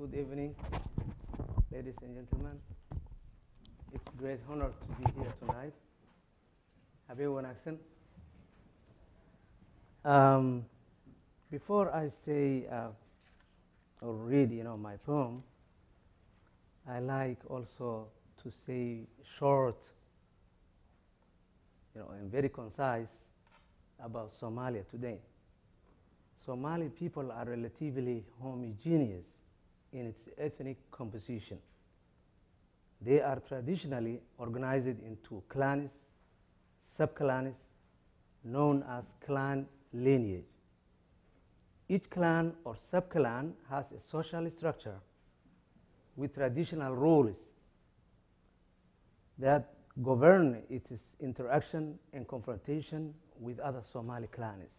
Good evening, ladies and gentlemen. It's a great honor to be here tonight. Habeen wanaagsan. Before I say or read, my poem, I like also to say short, and very concise about Somalia today. Somali people are relatively homogeneous in its ethnic composition. They are traditionally organized into clans, sub-clans, known as clan lineage. Each clan or sub-clan has a social structure with traditional rules that govern its interaction and confrontation with other Somali clans.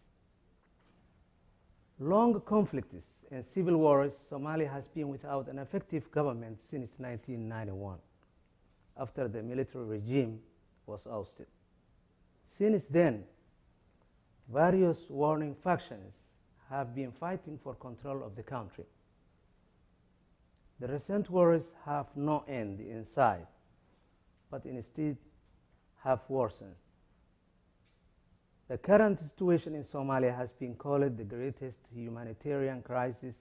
Long conflicts and civil wars, Somalia has been without an effective government since 1991, after the military regime was ousted. Since then, various warring factions have been fighting for control of the country. The recent wars have no end in sight, but instead have worsened. The current situation in Somalia has been called the greatest humanitarian crisis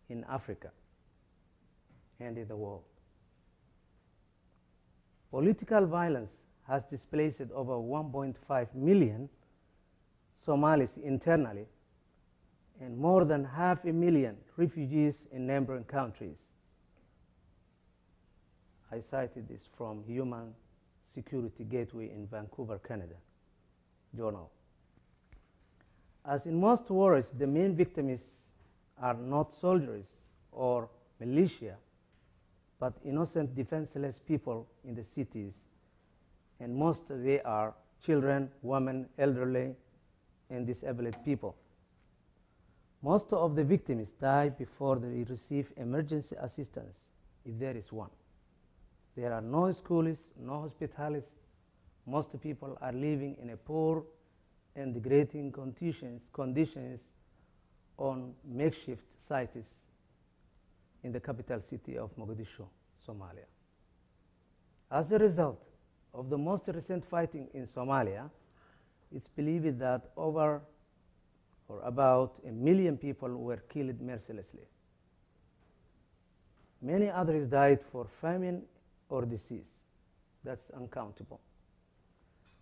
in Africa and in the world. Political violence has displaced over 1.5 million Somalis internally and more than 500,000 refugees in neighboring countries. I cited this from Human Security Gateway in Vancouver, Canada, journal. As in most wars, the main victims are not soldiers or militia, but innocent, defenseless people in the cities, and most they are children, women, elderly, and disabled people. Most of the victims die before they receive emergency assistance, if there is one. There are no schools, no hospitals. Most people are living in a poor and degrading conditions on makeshift sites in the capital city of Mogadishu, Somalia. As a result of the most recent fighting in Somalia, it's believed that over or about 1 million people were killed mercilessly. Many others died for famine or disease. That's uncountable.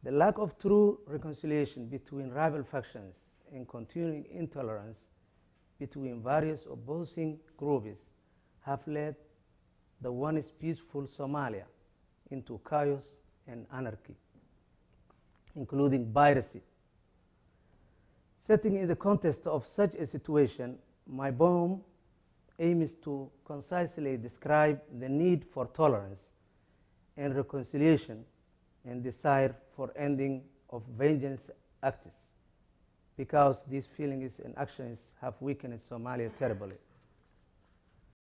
The lack of true reconciliation between rival factions and continuing intolerance between various opposing groups have led the once peaceful Somalia into chaos and anarchy, including piracy. Setting in the context of such a situation, my poem aims to concisely describe the need for tolerance and reconciliation and desire for ending of vengeance acts, because these feelings and actions have weakened Somalia terribly.